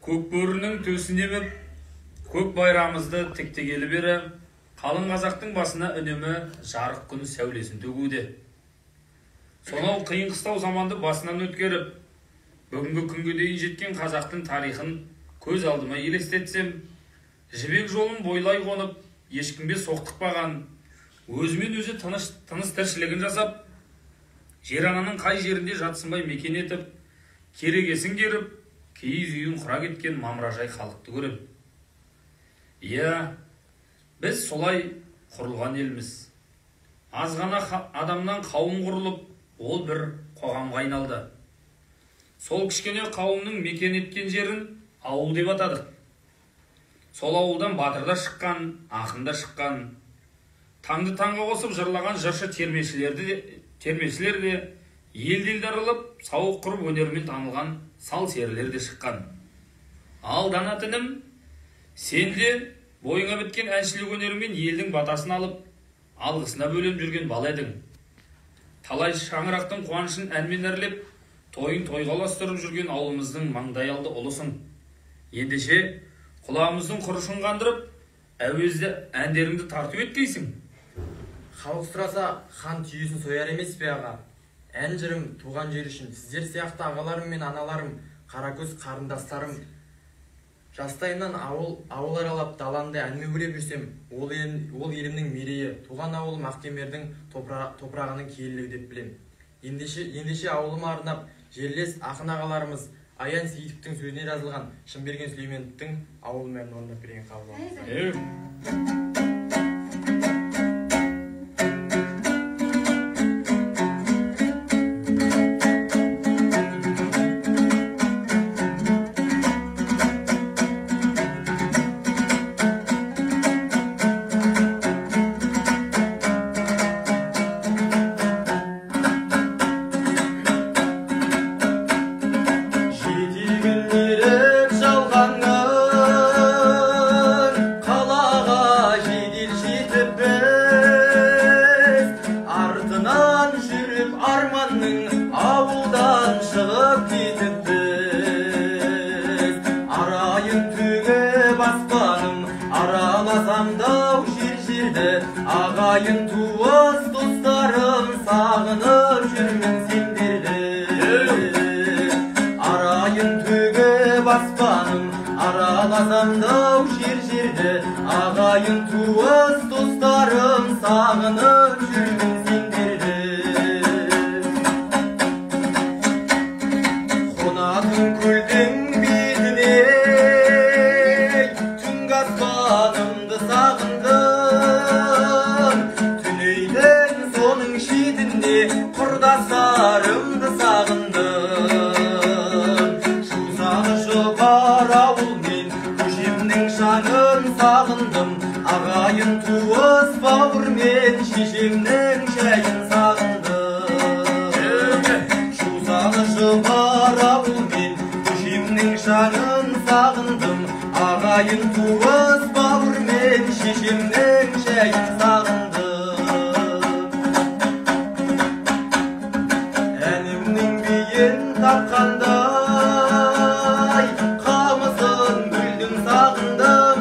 Көк бөрінің төсіне біп, көк байрамызды тіктегелі бері, қалың қазақтың басына үнемі жарық күн сәулесін төгуде. Сонау қиын қыстау заманды басынан өткеріп, бүгінгі күнге дейін жеткен қазақтың тарихын көз алдыма елестетсем, жібек жолын бойлай қонып, ешкімге соқтықпаған, өзімен өзі тыныс тіршілігін жасап, жер ананың қай жерінде жатсынбай мекен етіп, керегесін керіп, киіз үйін құра кеткен мамыражай халықты көрем. Иә, біз солай құрылған елміз. Аз ғана адамнан қауым құрылып, ол бір қоғамға айналды. Сол кішкене қауымның мекен еткен жерін ауыл деп атадық. Сол ауылдан батыр да шыққан, ақын да шыққан, таңды таңға қосып жырлаған жыршы термешілер де, ел-елді аралап, сауық құрып өнермен танылған сал серілер де шыққан. Ал дана тінім, сен де бойыңа біткен әншілік өнерімен елдің батасын алып, алғысына бөлем жүрген бала едің. Талай шаңырақтың қуанышын әнмен әрлеп, тойын тойға ұластырып жүрген ауылымыздың маңдайалды ұлысың. Ендеше құлағымыздың құрышын қандырып, әуезді әндеріңді тарту еткейсің. Халық сұраса, хан түйесін сояр емес пе аға? Ән жырым туған жер үшін сіздер сияқты ағаларым мен аналарым, қаракөз қарындастарым. Жастайымнан ауыл аралап даланды әнме өлеп жүрсем, ол елімнің мерейі, туған ауылым Ақкемердің топырағының киелілігі деп білем. Ендеше ауылыма арнап, жерлес ақын ағаларымыз Аян Сейітовтің сөзіне жазылған Шынберген Сүлейменовтің ауылым әнін орындап берген қабыл. Ағайын туыс достарым сағынып жүрмін сендерді. Арайын төгіп аспаным, араласамдау жер-жерді. Ағайын туыс достарым сағынып жүрмін сендерді. Қонатын көлдің бетіне түнгі аспанымды сағындым. Құрдастарымды сағындым. Жусаны жұпар ауылмен көшемнің шаңын сағындым. Ағайын туыс бауырмен шешемнің шайын сағындым. Жусаны жұпар ауылмен көшемнің шаңын сағындым. Ағайын туыс бауырмен шешемнің шайын сағындым. Тапқандай қамысын гүлдің сағындым.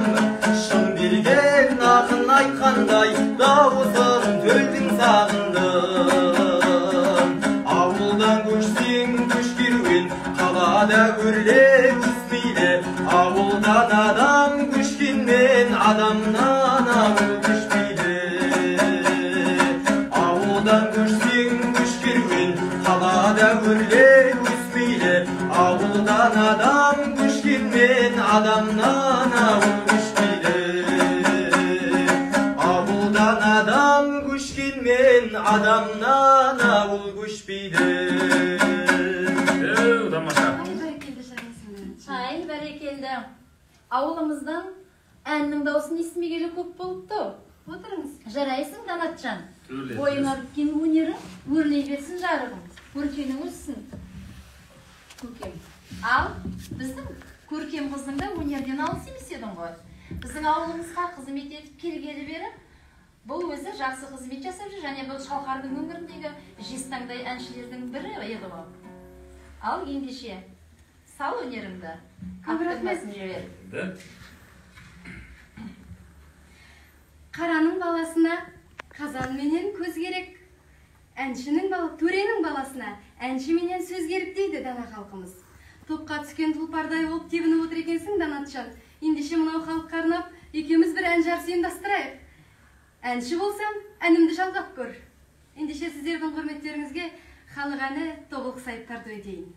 Шынберген ақын айтқандай дауысын төлдің сағындым. Ауылдан көшсең көш керуен, қалада өрлеп өспейді. Ауылдан адам көшкенмен адамнан ауыл көшпейді. Ауылдан көшсең көш керуен, қалада өрлеп ауылдан адам көшкенмен адамнан ауыл көшпейді. Ауылдан адам көшкенмен адамнан ауыл көшпейді. Тамаша. Ай, бәрекелді. Ауылымыздан әннің даусын естімегелі көп болыпты. Отырыңыз. Жарайсың, Данатжан. Бойыңа біткен өнерің өрлей берсін жарығың. Көркенің өссін. Көркем. Ал, біздің көркем қыздың да өнерден алыс емес едің ғой. Біздің ауылымызға қызмет етіп келгелі бері, бұл өзі жақсы қызмет жасап жүр, және бұл Шалқардың өңіріндегі жезтаңдай әншілердің бірі еді ғой. Ал ендеше, Sal öneririmde. Көп рахмет. Қараның баласына қазан менен көз керек. Төренің баласына әнші менен сөз керек дейді дана халқымыз. Топқа түскен тұлпардай болып тебініп отыр екенсің, Данатжан. Ендеше мынау халыққа арнап, екеуміз бір ән жарысы ұйымдастырайық. Әнші болсам, әнімді жалғап көр. Ендеше сіздердің құрметтеріңізге халық әні тобылғы сайып тарту етейін.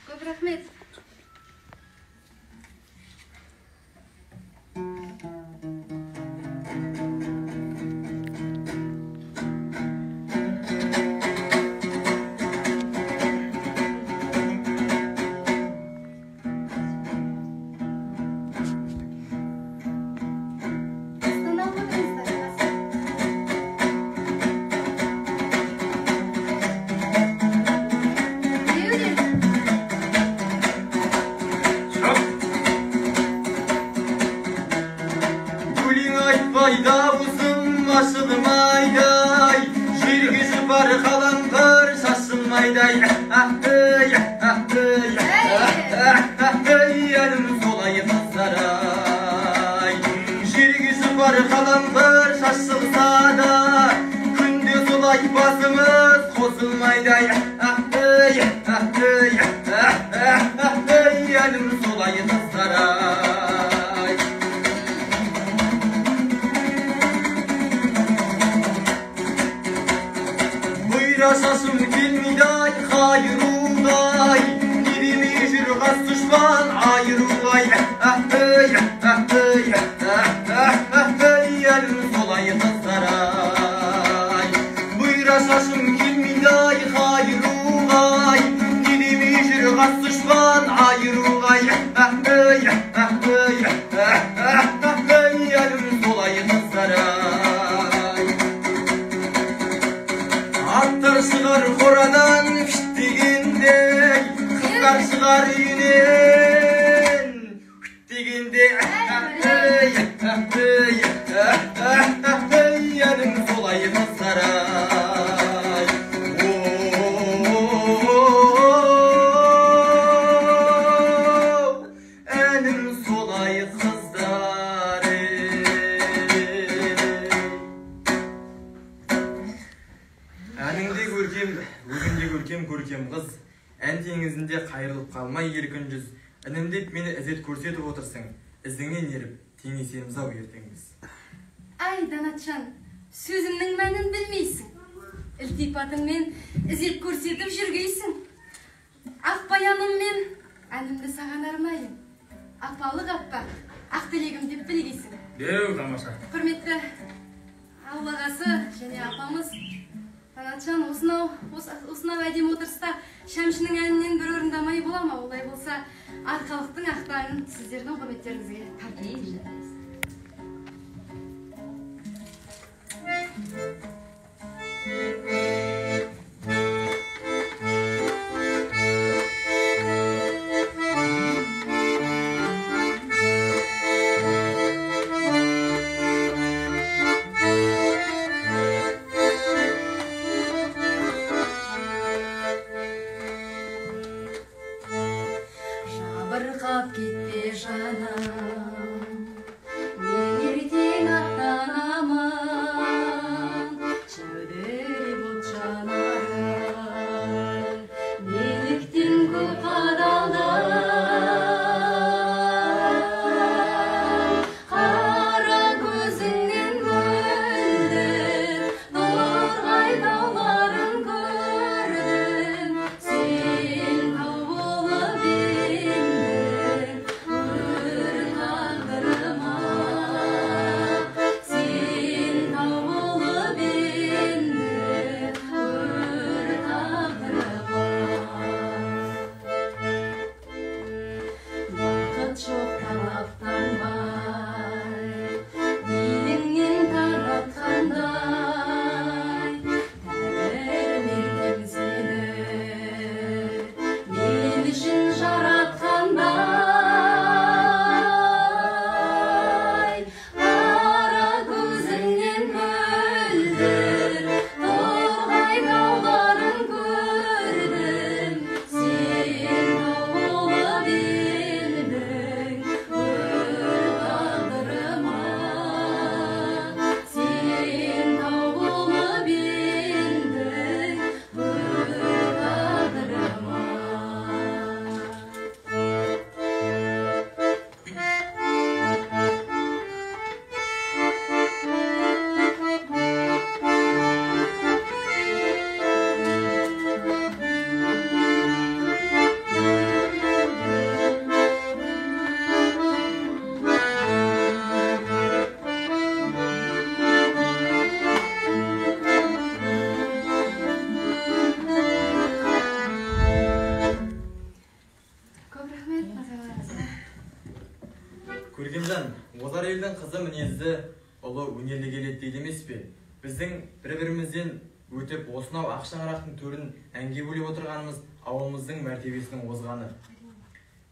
Көп рахмет. Davuzum aşılım ayday, jirgisi var kalanlar şaşım ayday. Yanım solayı saray, jirgisi var kalanlar şaşılsa da, günde solay basımız kozulmayday. Yanım solayı saray. Yaşasın filmiday, hayruday, nirimi jürgaz düşman ayrulay. Yarın solayı saray. Buyur yaşasın filmiday, hayruday, nirimi jürgaz düşman ayrulay. Yarın solayı saray. Atlar çıkar koradan fiştiginde, kızlar çıkar yinen fiştiginde. Yarın solayı saray. Enim solayı kızlar. Әніңде көркем қыз, ән теңізінде қайрылып қалмай еркін жүз, інімдеп мені ізет көрсетіп отырсың, ізіңнен еріп теңесеміз-ау ертеңіз. Ай, Данатжан, сөзімнің мәнін білмейсің. Ілтипатыңмен ізет көрсетіп жүргейсің. Ақбаяныммен әнімді саған арнайын. Апалық аппақ, ақ тілегім деп білгейсің. Деу, тамаша. Құрметті Аллағасы және апамыз, Данатжан, осынау әдемі отырыста Шәмшінің әнінен бір орындамай бола ма? Олай болса, арқалықтың ақтағын сіздердің құрметтеріңізге тартайын. жаным, мен ертең аттанамын, шөлдіріп от жанарым, неліктен көп адалдым, қара көзіңнен мөлдір нұрғай тауларын көрдім, сен тау болып ендің өр тағдырыма, сен тау болып ендің өр тағдырыма. Бақыт жоқ талаптанбай, биліңнен таратқандай, тәңірім сені мен үшін жаратқандай. Қара көзіңнен мөлдір торғай тауларын көрдім, сен тау болып ендің өр тағдырыма, сен тау болып ендің өр тағдырыма. Көп рахмет, назарларыңызға. Көркемжан, озар елдің қызы мінезді, ұлы өнерлі келеді дейді емес пе? Біздің бір-бірімізден өтіп осынау ақшаңырақтың төрін әнге бөлеп отырғанымыз ауылымыздың мәртебесінің озғаны.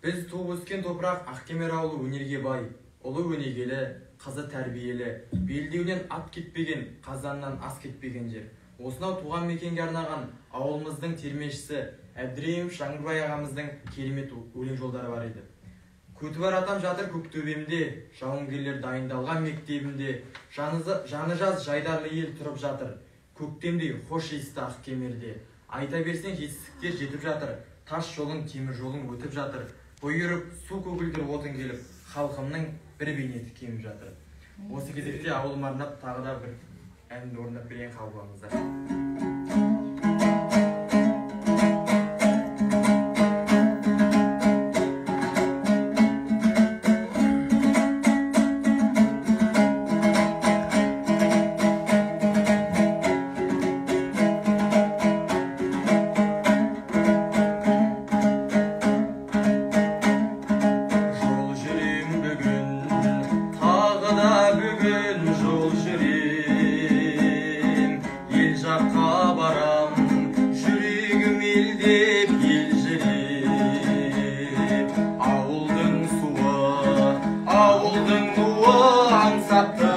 Біз туып өскен топырақ Ақкемер ауылы өнерге бай, ұлы өнегелі, қызы тәрбиелі, белдеуінен ат кетпеген, қазаннан ас кетпеген жер. Осынау туған мекенге арнаған ауылымыздың термешісі Әбдіреев Жаңбырбай ағамыздың керемет өлең жолдары бар еді. Көтібар атам жатыр көк төбемде, жауынгерлер дайындалған мектебімде, жаны жаз жайдарлы ел тұрып жатыр, көктемдей хош иісті Ақкемерде. Айта берсең жетістіктер жетіп жатыр, тас жолың темір жолың өтіп жатыр, бой үріп су көгілдір отын келіп, халқымның бір бейнеті кеміп жатыр. Осы кезекте ауылыма арнап тағы да бір әнді орындап берейін, қабыл болыңыздар. Жол жүрем бүгін, тағы да бүгін жол жүрем, ел жаққа барам, жүрегім елдеп елжіреп. Ауылдың суы, ауылдың нуы аңсатты,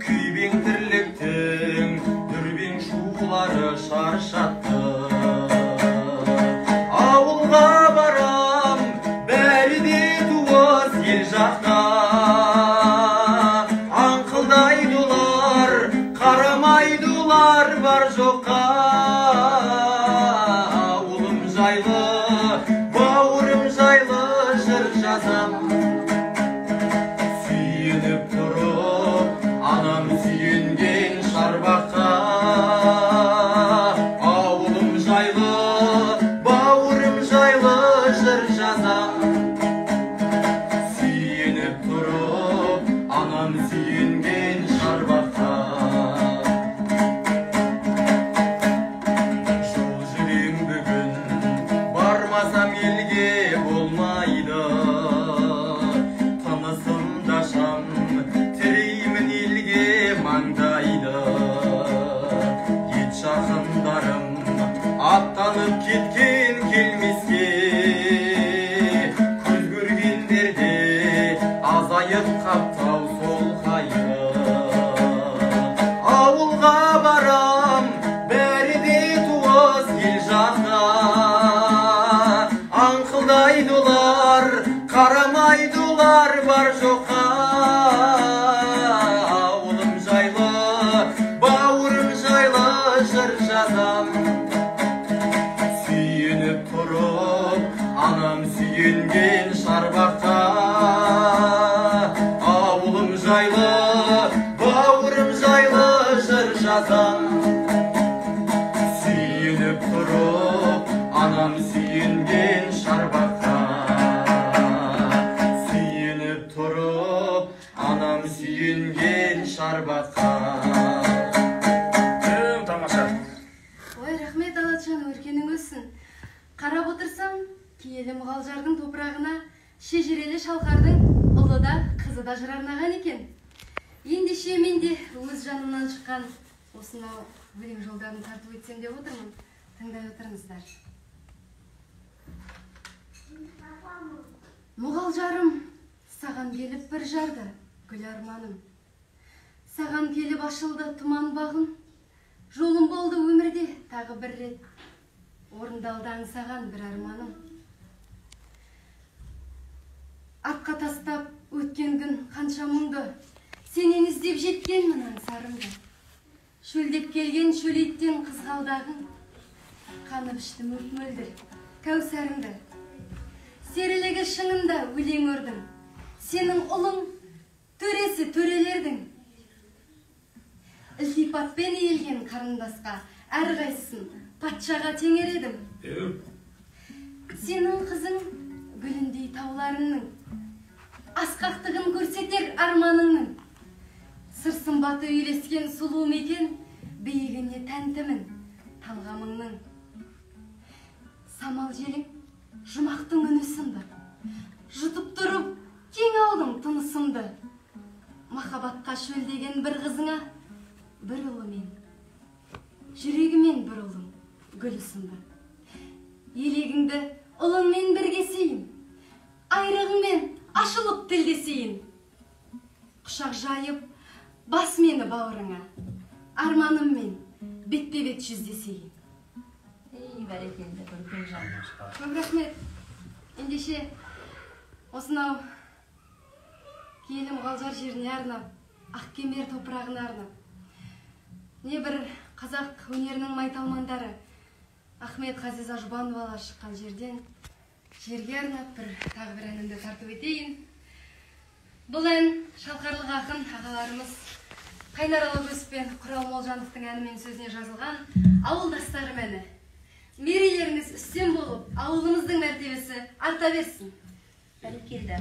күйбең тірліктің дүрбең шулары шаршатты. Ауылға барам, бәрі де туыс ел жақта, аңқылдайды олар, қарамайды олар бар жоққа. Ауылым жайлы, бауырым жайлы жыр жазам, сүйеніп тұрып, анам сүйенген шарбаққа. Ауылым жайлы, бауырым жайлы жыр жазам, сүйеніп тұрып, анам сүйенген шарбаққа. Жол жүрем бүгін, бармасам елге болмайды, тынысым да шам, тіреймін елге маңдайды. Ет жақындарым аттанып кеткен келмеске, көз көргендерде азайып қаптау сол қайғы. Ауылға барам, бәрі де туыс ел жақта, аңқылдайды олар, шарбатқа. Тамаша. Ой, рахмет Алатжан, өркенің өссін. Қарап отырсам, киелі мұғалжардың топырағына шежірелі шалқардың ұлы да, қызы да жырарнаған екен. Ендеше мен де өз жанымнан шыққан осынау өлең жолдарын тартып өтсем деп отырмын. Тыңдай отырыңыздар. Мұғалжарым, саған келіп бір жарды, гүл арманым. Саған келіп ашылды тұман бағым. Жолым болды өмірде тағы бір рет. Орындалды аңсаған бір арманым. Артқа тастап өткен күн қанша мұңды, сенен іздеп жеткенмін аңсарымды. Шөлдеп келген шөлейттен қызғалдағың, қанып іштім өп-мөлдір кәусәріңді. Серілігі шыңында өлең өрдің, сенің ұлың төресі төрелердің. Ілтипатпен иілген қарындасқа әрқайсысын патшаға теңер едім. Сенің қызың гүліндей тауларыңның, асқақтығын көрсетер арманыңның. Сыр сымбаты үйлескен сұлу мекен, биігіне тәнтімін талғамыңның. Самал желің жұмақтың үні сынды, жұтып тұрып кең алдым тынысымды. Махаббатқа шөлдеген бір қызыңа бір ұлымен, жүрегімен бір ұлың гүл ұсынды. Елегіңді ұлыңмен бірге сейін, айрығыңмен ашылып тілдесейін. Құшақ жайып бас мені бауырыңа, арманыммен бетпе-бет жүздесейін. Бәрекелді, көрген жан. Көп рахмет. Ендеше осынау киелі мұғалжар жеріне арнап, Ақкемер топырағына арнап, не бір қазақ өнерінің майталмандары Ахмет Ғазиза Жұбановалар шыққан жерден жерге арнап тағы бір әнімді тартып етейін. Бұл ән шалқарлық ақын ағаларымыз Қайнар Алагөз бен Құрал Молжановтың әнімен сөзіне жазылған ауылдастарым әні. Мерейлеріңіз үстем болып, ауылымыздың мәртебесі арта берсін. Бәрекелді.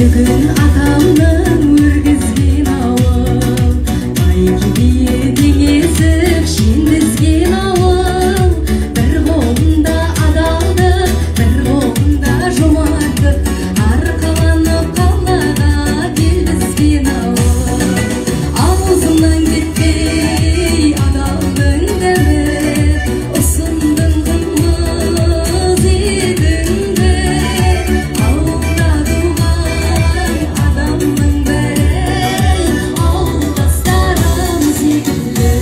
Бүгін атамның өргізген ауыл, бәйгеге теңесіп шендізген ауыл. Бір қолында адалдық, бір қолында жомарттық, арқаланып қалаға келгізген ауыл. Аузымнан кетпей адалдың дәмі, ұсындың қымыз етіңді. Ауылда туған адамның бірі, ауылдастарым секілді.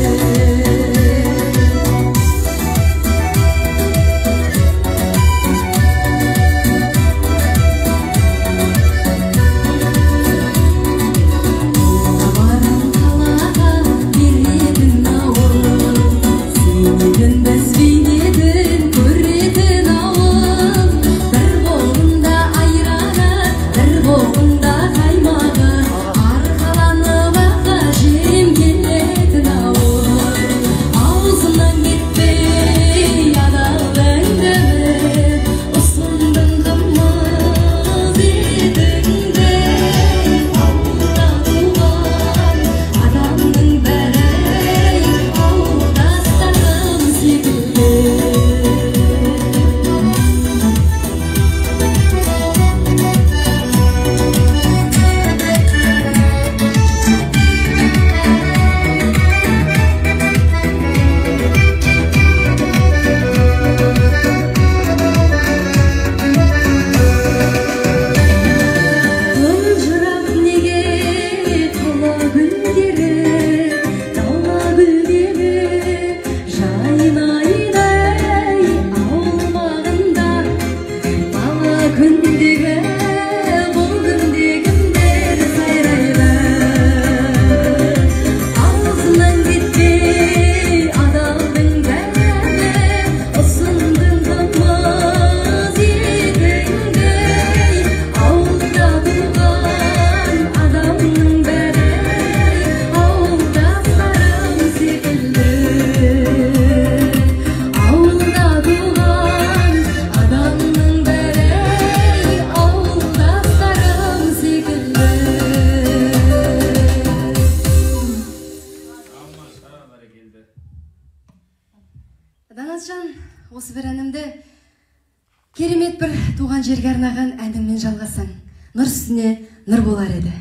Барам қалаға беретін ауыл, сенетін біз бейнетін көретін ауыл. Бір қолында айраны, бір қолында қаймағы, арқаланып аға жем келетін ауыл. Аузымнан кетпей адалдың дәмі, ұсындың қымыз етіңді. Ауылда туған адамның бірі, ауылдастарым секілді. Данатжан, осы бір әнімді керемет бір туған жерге арнаған әніммен жалғасаң, нұр үстіне нұр болар еді.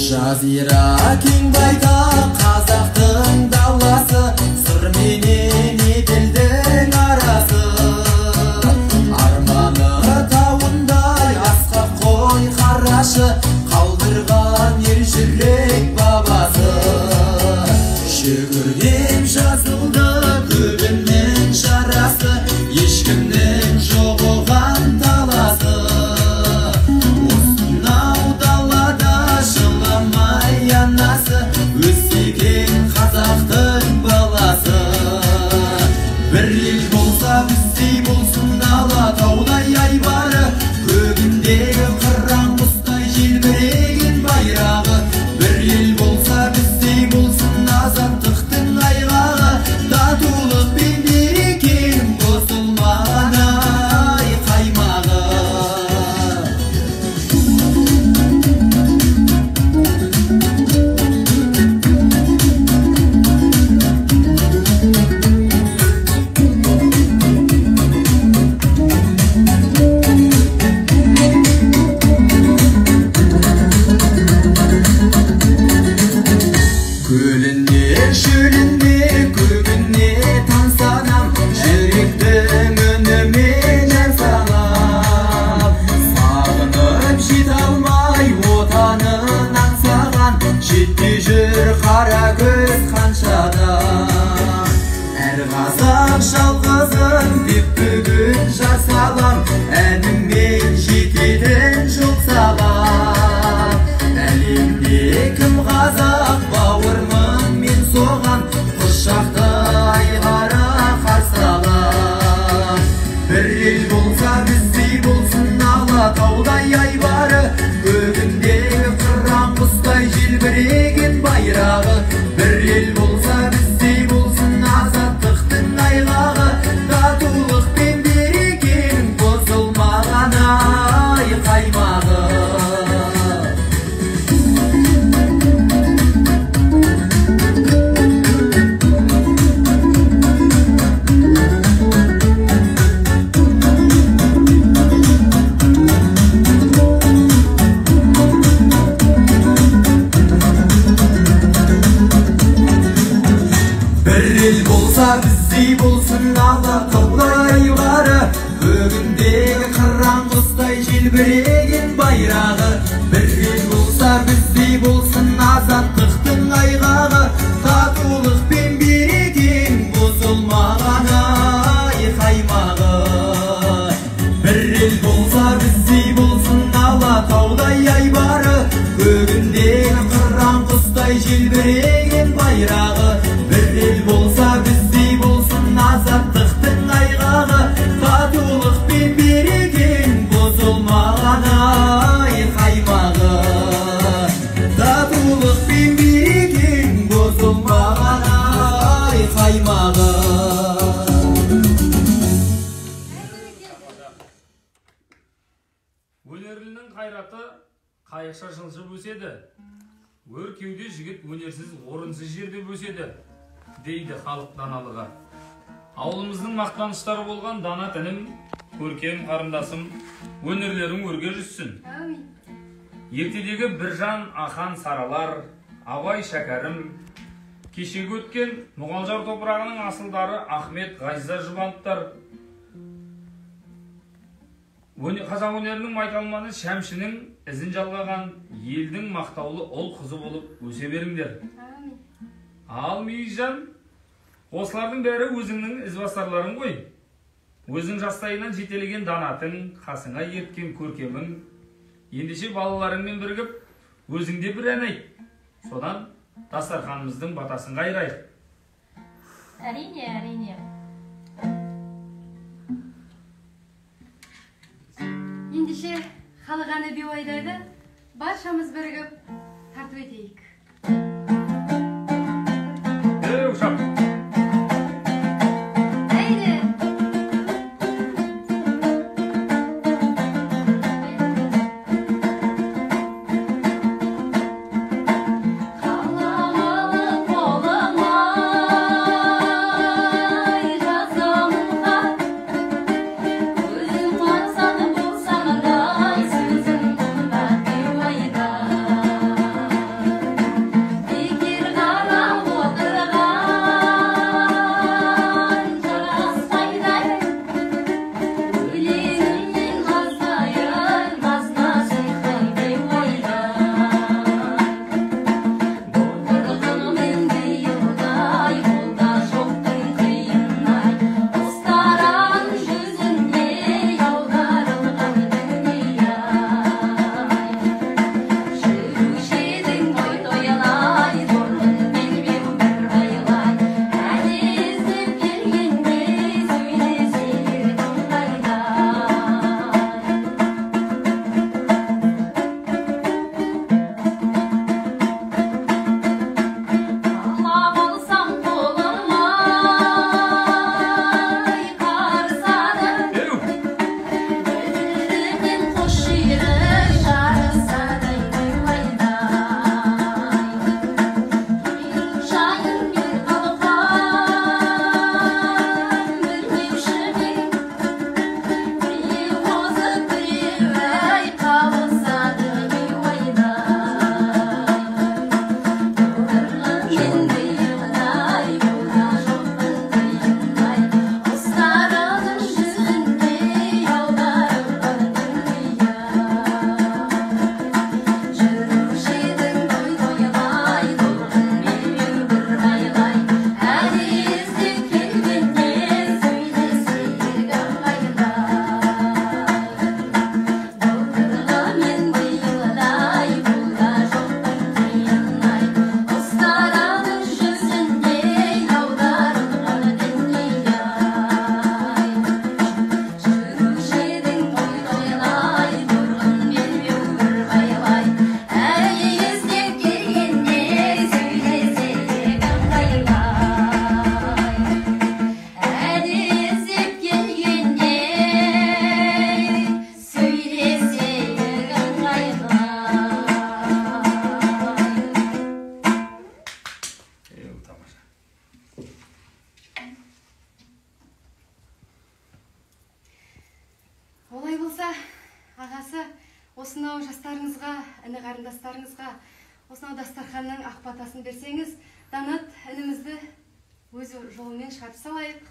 Жазира кең байтақ қазақтың даласы, сыр менен еділдің арасы. Арманы тауындай асқақ қой қарашы, қалдырған ер жүрек бабасы. Шүкірден жазылды көбінің жарасы, ешкімнің жоқ оған таласы. Өсеген қазақтың баласы, бір ел болса біздей болсын Алатаудай айбары, көгіндегі қыран құстай желбіреген байрағы. Бір ел болса біздей болсын азаттықтың айғағы, татулық пен берекенің қосылмаған ай қаймағы. Көлінде, шөлінде, көгіне таңсанам, жүректің үнімен ән салам. Сағынып жете алмай отанын аңсаған, жетпей жүр қара көз қаншадан. Әр қазақ жалғызым деп бүгін жар салам, әніммен жететін жол салам. Әлемде кім қазақ бауырмын мен соған, құшақты айғара қарсы алам. Бір ел болса біздей болсын Алатаудай айбары, көгіндегі қыран құстай желбіреген байрағы. Бір ел болса біздей болсын азаттықтың айғағы, татулық пен берекенің қосылмаған ай қаймағы. Бір ел болса біздей болсын Алатаудай айбары, көгіндегі қыран құстай желбіреген байрағы. Бір ел болса біздей болсын азаттықтың айғағы, татулық пен берекенің бұзылмаған ай қаймағы. Бір ел болса біздей болсын Алатаудай айбары, көгіндегі қыран құстай желбіреген байрағы. Бір ел болса біздей болсын азаттықтың айғағы, татулық пен берекенің бұзылмаған ай қаймағы. Татулық пен берекенің бұзылмаған ай қаймағы. Өнерлінің қайраты қайықша жылжып өседі. Өр кеуде жігіт өнерсіз орынсыз жерде өседі, дейді халық даналығы. Ауылымыздың мақтаныштары болған дана тінім, көркем қарындасым, өнерлерің өрге жүзсін. Ертедегі Біржан Ахан Саралар, Абай Шәкәрім, кешегі өткен Мұғалжар топырағының асылдары Ахмет Ғайза Жұбановтар, қазақ өнерінің майталманы Шәмшінің ізін жалғаған елдің мақтаулы ұл қызы болып өсе беріңдер. Ал Мейіржан, осылардың бәрі өзіңнің ізбасарларың ғой. Өзің жастайынан жетелеген данатың, қасыңа ерткен көркемің, ендеше балаларыңмен бірігіп, өзіңде бір ән айт. Содан дастарханымыздың батасын қайрайық. Әрине, әрине. ендеше халық әні беп айдайды, баршамыз бірігіп тартып етейік. Uşak. Әйді! Қаламалық болыңай жазамға өзің мақсаты болсаңдай сөзің қымбат деп айда бекер қарап отырған жараспайдай өлеңіңнен қазайыр қазына жиқай деп айда Болдырғанмен биылдай қолда жоқтың қиынай Остаран жүзінде аударылған дүние-ай Жүруші едің той тойлай торғын белбеу бір байлай Әне іздеп келгенде сөйлесер Ала болсам қолымай қарсады Білдірген қош жүйрік жарысадай ойлайдай Жайын бір қалқан білмеуші ме Біреу озып біреу әй қалысады Болдырғанмен биылдай болда жоқпын қиындай Остарының жүзінде аударылған дүние-ай Жүруші едің той тойлай торғын белбеу бір байлай Әне іздеп келгенде сөйлесер ыңғайдай Болдырғанмен биылдай болда жоқтың қиынай Остарының жүзінде аударылған дүние-ай Жүруші едің той тойлай торғын белбеу бір байлай Әне іздеп келгенде сөйлесер ыңғайдай Әне іздеп келгенде сөйлесер ыңғайдай Тамаша. Олай болса, ағасы, осынау жастарыңызға, іні қарындастарыңызға, осынау дастарханның ақ батасын берсеңіз, Данат інімізді өз жолымен шығарып салайық.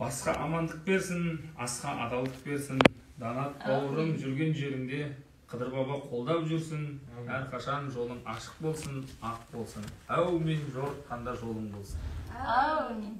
Басқа амандық берсін, асқа адалдық берсін. Данат бауырым жүрген жеріңде Қыдыр баба қолдап жүрсін. Әрқашан жолың ашық болсын, ақ болсын. Әумин, жорытқанда жолың болсын. Әумин